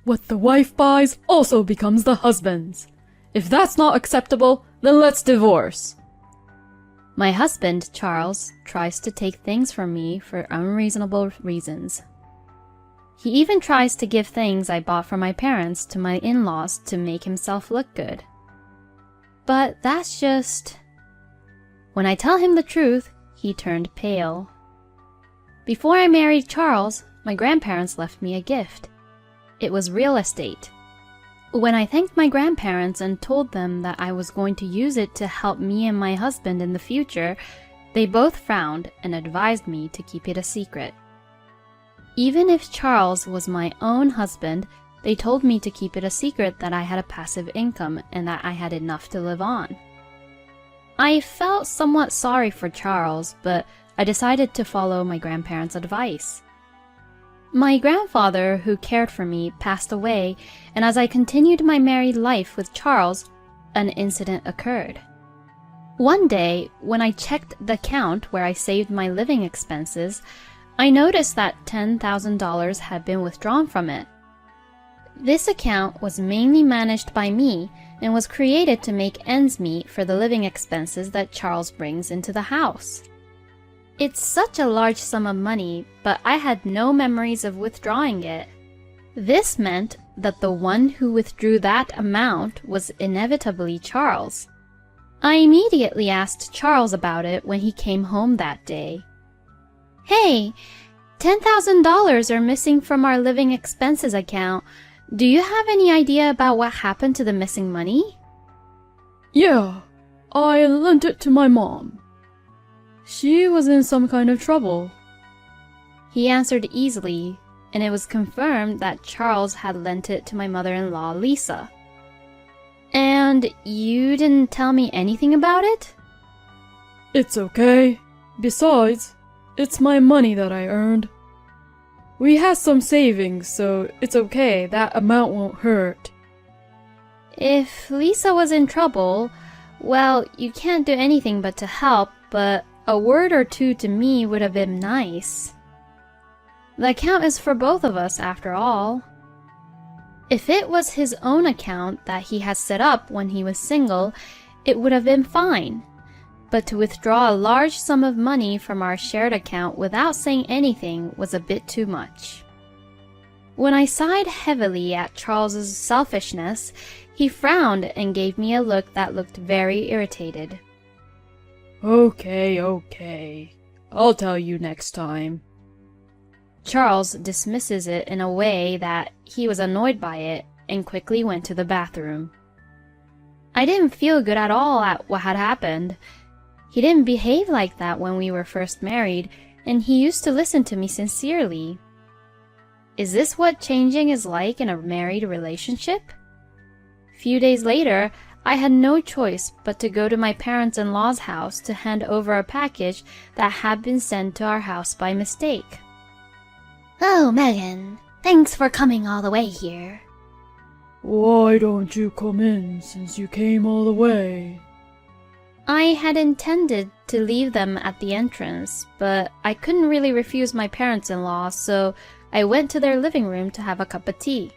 What the wife buys also becomes the husband's. If that's not acceptable, then let's divorce. My husband, Charles, tries to take things from me for unreasonable reasons. He even tries to give things I bought for my parents to my in-laws to make himself look good. But that's just... When I tell him the truth, he turned pale. Before I married Charles, my grandparents left me a gift. It was real estate. When I thanked my grandparents and told them that I was going to use it to help me and my husband in the future, they both frowned and advised me to keep it a secret. Even if Charles was my own husband, they told me to keep it a secret that I had a passive income and that I had enough to live on. I felt somewhat sorry for Charles, but I decided to follow my grandparents' advice. My grandfather, who cared for me, passed away, and as I continued my married life with Charles, an incident occurred. One day, when I checked the account where I saved my living expenses, I noticed that $10,000 had been withdrawn from it. This account was mainly managed by me and was created to make ends meet for the living expenses that Charles brings into the house. It's such a large sum of money, but I had no memories of withdrawing it. This meant that the one who withdrew that amount was inevitably Charles. I immediately asked Charles about it when he came home that day. "Hey, $10,000 are missing from our living expenses account. Do you have any idea about what happened to the missing money?" Yeah, I lent it to my mom. She was in some kind of trouble. He answered easily, and it was confirmed that Charles had lent it to my mother-in-law, Lisa. "And you didn't tell me anything about it?" It's okay. Besides, it's my money that I earned. We had some savings, so it's okay. That amount won't hurt. If Lisa was in trouble, well, you can't do anything but to help, but a word or two to me would have been nice. The account is for both of us, after all. If it was his own account that he had set up when he was single, it would have been fine. But to withdraw a large sum of money from our shared account without saying anything was a bit too much. When I sighed heavily at Charles's selfishness, he frowned and gave me a look that looked very irritated. Okay. I'll tell you next time. Charles dismisses it in a way that he was annoyed by it and quickly went to the bathroom. I didn't feel good at all at what had happened. He didn't behave like that when we were first married, and he used to listen to me sincerely. Is this what changing is like in a married relationship? Few days later, I had no choice but to go to my parents-in-law's house to hand over a package that had been sent to our house by mistake. "Oh, Megan, thanks for coming all the way here." Why don't you come in since you came all the way? I had intended to leave them at the entrance, but I couldn't really refuse my parents-in-law, so I went to their living room to have a cup of tea.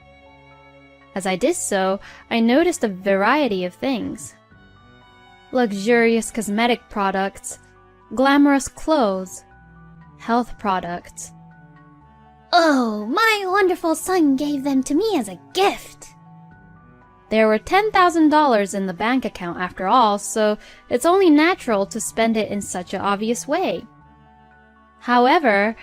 As I did so, I noticed a variety of things. Luxurious cosmetic products, glamorous clothes, health products. "Oh, my wonderful son gave them to me as a gift." There were $10,000 in the bank account after all, so it's only natural to spend it in such an obvious way. However,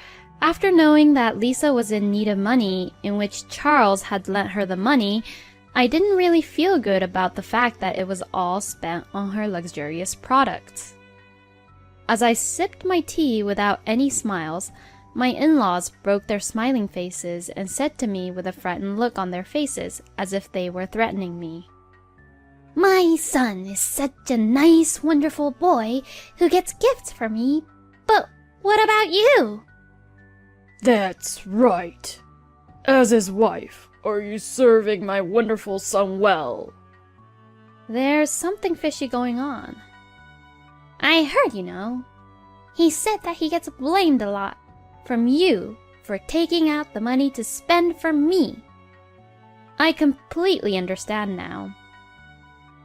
after knowing that Lisa was in need of money, in which Charles had lent her the money, I didn't really feel good about the fact that it was all spent on her luxurious products. As I sipped my tea without any smiles, my in-laws broke their smiling faces and said to me with a frightened look on their faces, as if they were threatening me, "My son is such a nice, wonderful boy who gets gifts for me, but what about you?" That's right. As his wife, are you serving my wonderful son well? There's something fishy going on. "I heard, you know. He said that he gets blamed a lot from you for taking out the money to spend for me." I completely understand now.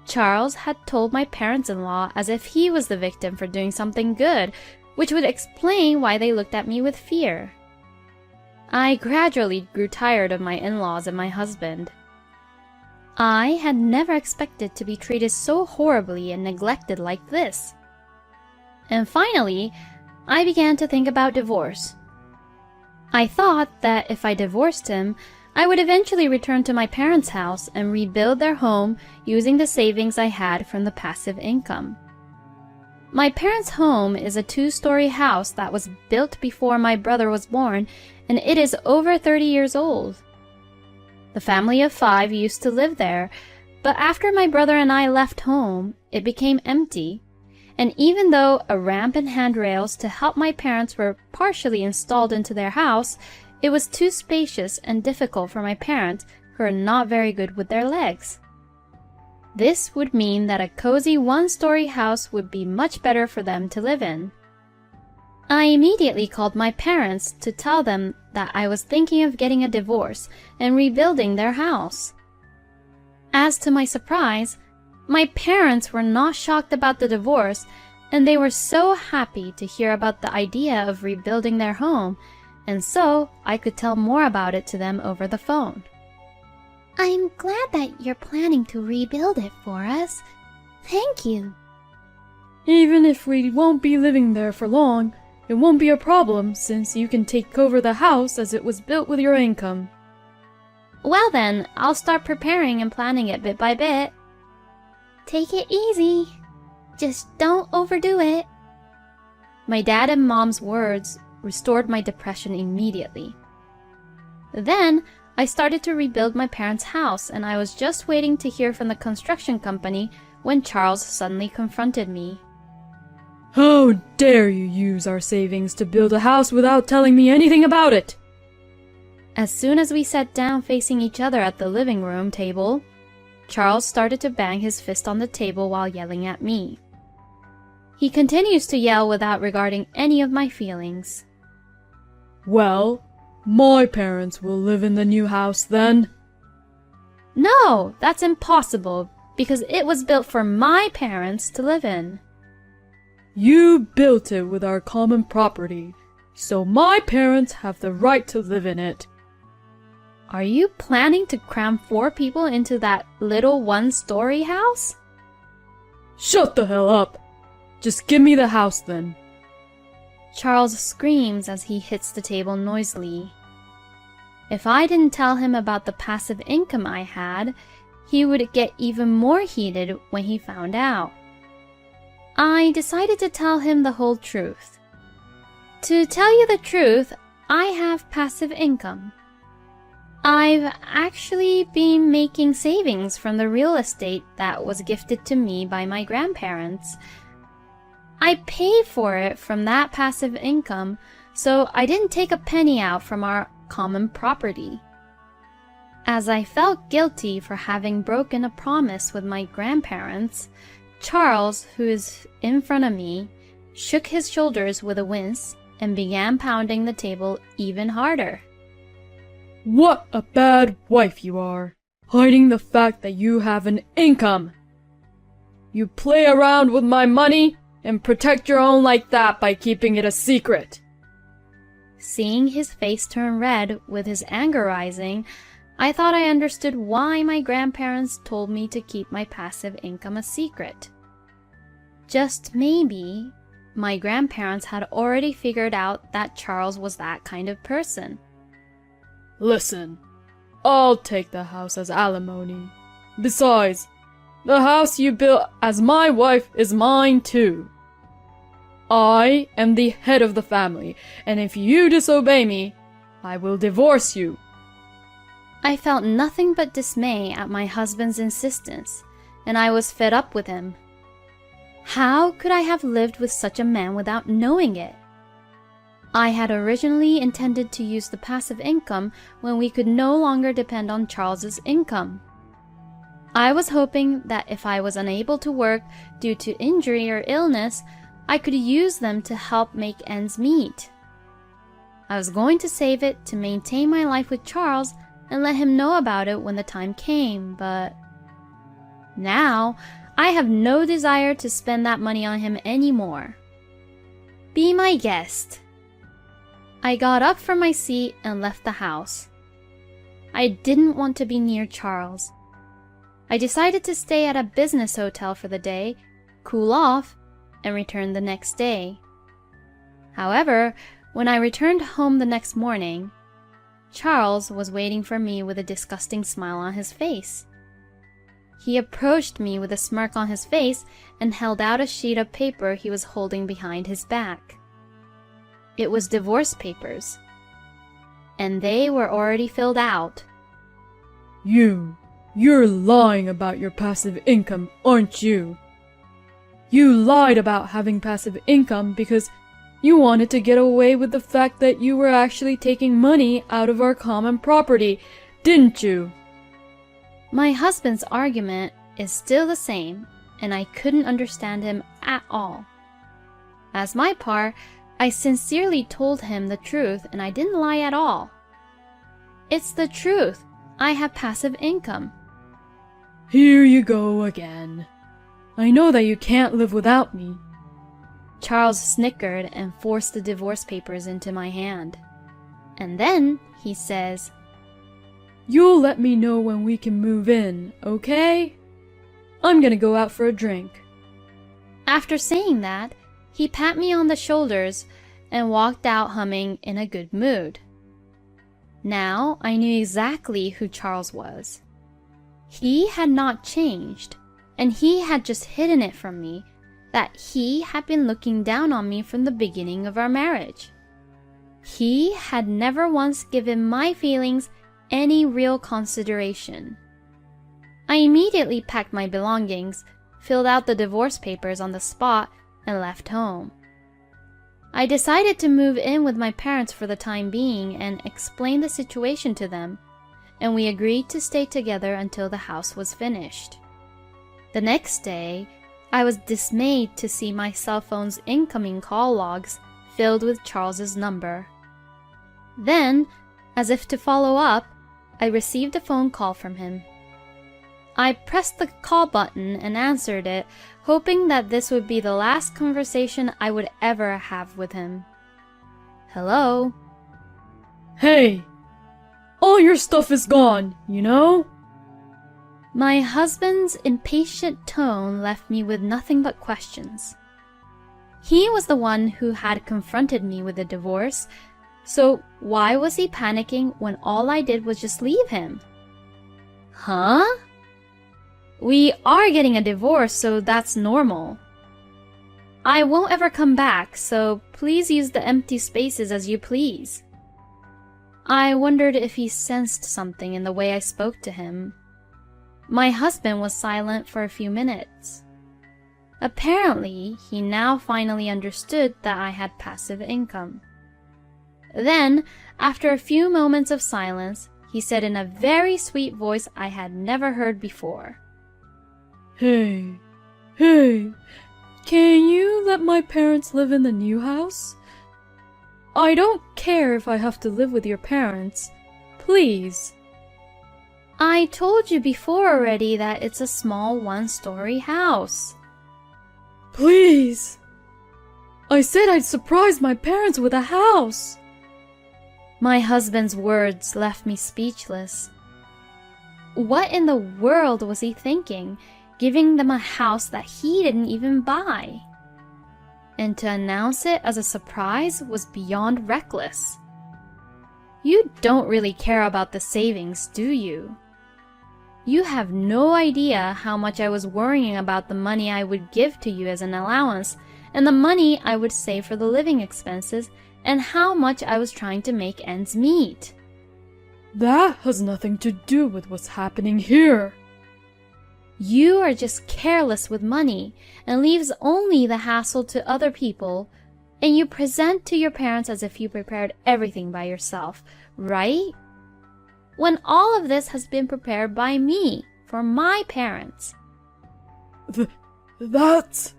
Charles had told my parents-in-law as if he was the victim for doing something good, which would explain why they looked at me with fear. I gradually grew tired of my in-laws and my husband. I had never expected to be treated so horribly and neglected like this. And finally, I began to think about divorce. I thought that if I divorced him, I would eventually return to my parents' house and rebuild their home using the savings I had from the passive income. My parents' home is a 2-story house that was built before my brother was born, and it is over 30 years old. The family of 5 used to live there, but after my brother and I left home, it became empty. And even though a ramp and handrails to help my parents were partially installed into their house, it was too spacious and difficult for my parents, who are not very good with their legs. This would mean that a cozy 1-story house would be much better for them to live in. I immediately called my parents to tell them that I was thinking of getting a divorce and rebuilding their house. As to my surprise, my parents were not shocked about the divorce, and they were so happy to hear about the idea of rebuilding their home, and so I could tell more about it to them over the phone. I'm glad that you're planning to rebuild it for us. Thank you. Even if we won't be living there for long, it won't be a problem since you can take over the house as it was built with your income. Well then, I'll start preparing and planning it bit by bit. Take it easy. Just don't overdo it. My dad and mom's words restored my depression immediately. Then, I started to rebuild my parents' house, and I was just waiting to hear from the construction company when Charles suddenly confronted me. How dare you use our savings to build a house without telling me anything about it? As soon as we sat down facing each other at the living room table, Charles started to bang his fist on the table while yelling at me. He continues to yell without regarding any of my feelings. Well, my parents will live in the new house then. No, that's impossible, because it was built for my parents to live in. You built it with our common property, so my parents have the right to live in it. Are you planning to cram 4 people into that little 1-story house? Shut the hell up! Just give me the house then. Charles screams as he hits the table noisily. If I didn't tell him about the passive income I had, he would get even more heated when he found out. I decided to tell him the whole truth. To tell you the truth, I have passive income. I've actually been making savings from the real estate that was gifted to me by my grandparents. I paid for it from that passive income, so I didn't take a penny out from our common property. As I felt guilty for having broken a promise with my grandparents, Charles, who is in front of me, shook his shoulders with a wince and began pounding the table even harder. What a bad wife you are, hiding the fact that you have an income. You play around with my money and protect your own like that by keeping it a secret. Seeing his face turn red with his anger rising, I thought I understood why my grandparents told me to keep my passive income a secret. Just maybe, my grandparents had already figured out that Charles was that kind of person. Listen, I'll take the house as alimony. Besides, the house you built as my wife is mine too. I am the head of the family, and if you disobey me, I will divorce you. I felt nothing but dismay at my husband's insistence, and I was fed up with him. How could I have lived with such a man without knowing it? I had originally intended to use the passive income when we could no longer depend on Charles's income. I was hoping that if I was unable to work due to injury or illness, I could use them to help make ends meet. I was going to save it to maintain my life with Charles and let him know about it when the time came, but now I have no desire to spend that money on him anymore. Be my guest. I got up from my seat and left the house. I didn't want to be near Charles. I decided to stay at a business hotel for the day, cool off, and return the next day. However, when I returned home the next morning, Charles was waiting for me with a disgusting smile on his face. He approached me with a smirk on his face and held out a sheet of paper he was holding behind his back. It was divorce papers, and they were already filled out. You're lying about your passive income, aren't you? You lied about having passive income because you wanted to get away with the fact that you were actually taking money out of our common property, didn't you? My husband's argument is still the same, and I couldn't understand him at all. As my part, I sincerely told him the truth, and I didn't lie at all. It's the truth. I have passive income. Here you go again. I know that you can't live without me. Charles snickered and forced the divorce papers into my hand. And then he says, You'll let me know when we can move in, okay? I'm gonna go out for a drink. After saying that, he pat me on the shoulders and walked out humming in a good mood. Now I knew exactly who Charles was. He had not changed, and he had just hidden it from me that he had been looking down on me from the beginning of our marriage. He had never once given my feelings any real consideration. I immediately packed my belongings, filled out the divorce papers on the spot, and left home. I decided to move in with my parents for the time being and explain the situation to them, and we agreed to stay together until the house was finished. The next day, I was dismayed to see my cell phone's incoming call logs filled with Charles's number. Then, as if to follow up, I received a phone call from him. I pressed the call button and answered it, hoping that this would be the last conversation I would ever have with him. Hello? Hey! All your stuff is gone, you know? My husband's impatient tone left me with nothing but questions. He was the one who had confronted me with the divorce, so why was he panicking when all I did was just leave him? Huh? We are getting a divorce, so that's normal. I won't ever come back, so please use the empty spaces as you please. I wondered if he sensed something in the way I spoke to him. My husband was silent for a few minutes. Apparently, he now finally understood that I had passive income. Then, after a few moments of silence, he said in a very sweet voice I had never heard before, Hey, can you let my parents live in the new house? I don't care if I have to live with your parents. Please. I told you before already that it's a small one-story house. Please. I said I'd surprise my parents with a house. My husband's words left me speechless. What in the world was he thinking, giving them a house that he didn't even buy? And to announce it as a surprise was beyond reckless. You don't really care about the savings, do you? You have no idea how much I was worrying about the money I would give to you as an allowance, and the money I would save for the living expenses, and how much I was trying to make ends meet. That has nothing to do with what's happening here. You are just careless with money and leaves only the hassle to other people, and you present to your parents as if you prepared everything by yourself, right? When all of this has been prepared by me, for my parents. That's...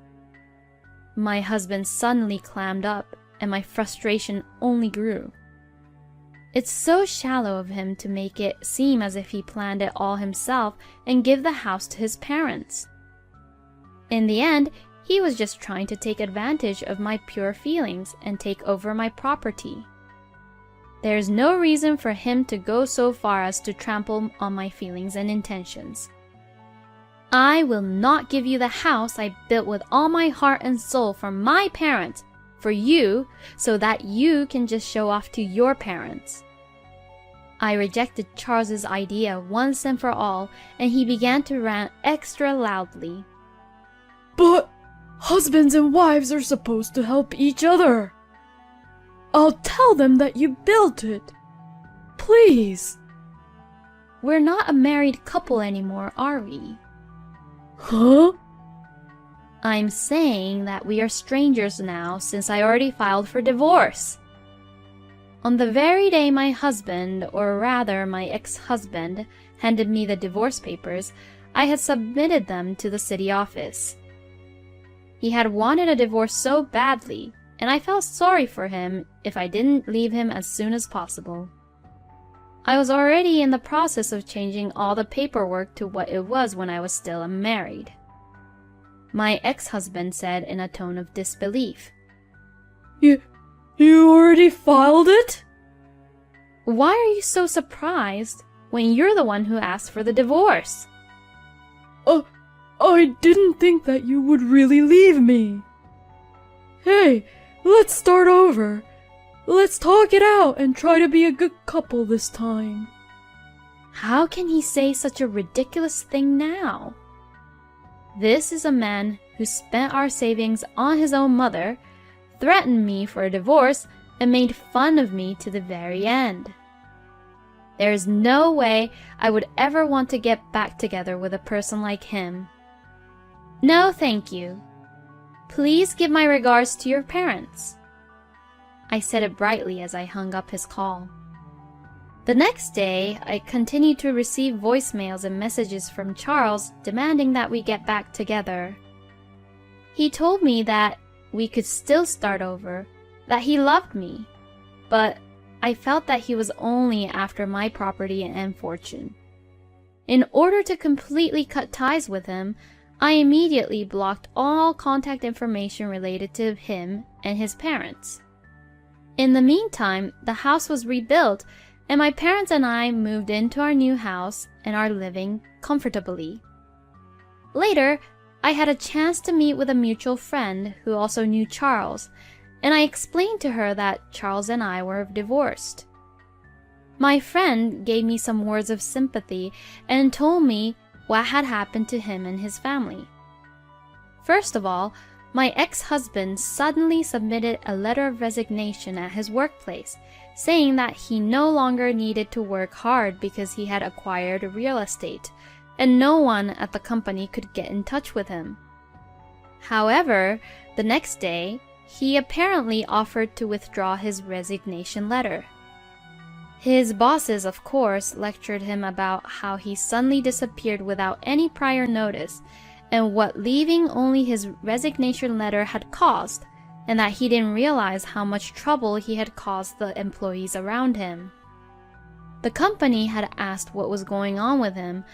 My husband suddenly clammed up, and my frustration only grew. It's so shallow of him to make it seem as if he planned it all himself and give the house to his parents. In the end, he was just trying to take advantage of my pure feelings and take over my property. There is no reason for him to go so far as to trample on my feelings and intentions. I will not give you the house I built with all my heart and soul for my parents, for you, so that you can just show off to your parents. I rejected Charles's idea once and for all, and he began to rant extra loudly. But husbands and wives are supposed to help each other. I'll tell them that you built it. Please. We're not a married couple anymore, are we? Huh? I'm saying that we are strangers now since I already filed for divorce. On the very day my husband, or rather my ex-husband, handed me the divorce papers, I had submitted them to the city office. He had wanted a divorce so badly, and I felt sorry for him if I didn't leave him as soon as possible. I was already in the process of changing all the paperwork to what it was when I was still unmarried. My ex-husband said in a tone of disbelief. You already filed it? Why are you so surprised when you're the one who asked for the divorce? I didn't think that you would really leave me. Hey, let's start over. Let's talk it out and try to be a good couple this time. How can he say such a ridiculous thing now? This is a man who spent our savings on his own mother, threatened me for a divorce, and made fun of me to the very end. There is no way I would ever want to get back together with a person like him. No, thank you. Please give my regards to your parents. I said it brightly as I hung up his call. The next day, I continued to receive voicemails and messages from Charles demanding that we get back together. He told me that we could still start over, that he loved me, but I felt that he was only after my property and fortune. In order to completely cut ties with him, I immediately blocked all contact information related to him and his parents. In the meantime, the house was rebuilt, and my parents and I moved into our new house and are living comfortably. Later, I had a chance to meet with a mutual friend who also knew Charles, and I explained to her that Charles and I were divorced. My friend gave me some words of sympathy and told me what had happened to him and his family. First of all, my ex-husband suddenly submitted a letter of resignation at his workplace, saying that he no longer needed to work hard because he had acquired real estate, and no one at the company could get in touch with him. However, the next day, he apparently offered to withdraw his resignation letter. His bosses, of course, lectured him about how he suddenly disappeared without any prior notice, and what leaving only his resignation letter had caused, and that he didn't realize how much trouble he had caused the employees around him. The company had asked what was going on with him,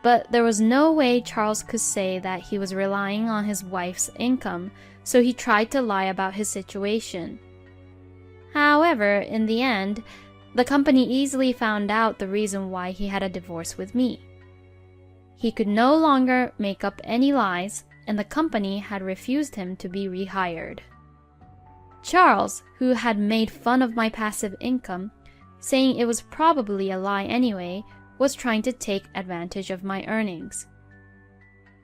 but there was no way Charles could say that he was relying on his wife's income, so he tried to lie about his situation. However, in the end, the company easily found out the reason why he had a divorce with me. He could no longer make up any lies, and the company had refused him to be rehired. Charles, who had made fun of my passive income, saying it was probably a lie anyway, was trying to take advantage of my earnings.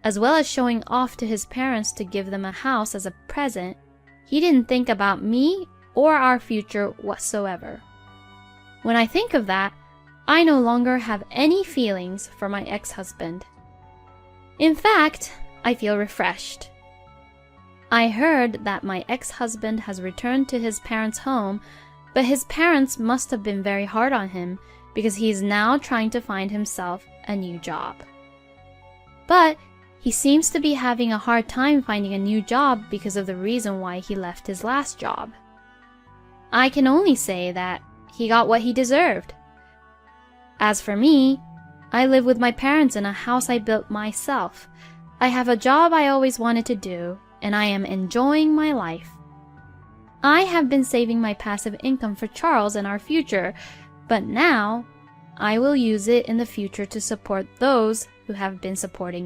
As well as showing off to his parents to give them a house as a present, he didn't think about me or our future whatsoever. When I think of that, I no longer have any feelings for my ex-husband. In fact, I feel refreshed. I heard that my ex-husband has returned to his parents' home, but his parents must have been very hard on him because he is now trying to find himself a new job. But he seems to be having a hard time finding a new job because of the reason why he left his last job. I can only say that he got what he deserved. As for me, I live with my parents in a house I built myself. I have a job I always wanted to do, and I am enjoying my life. I have been saving my passive income for Charles and our future, but now I will use it in the future to support those who have been supporting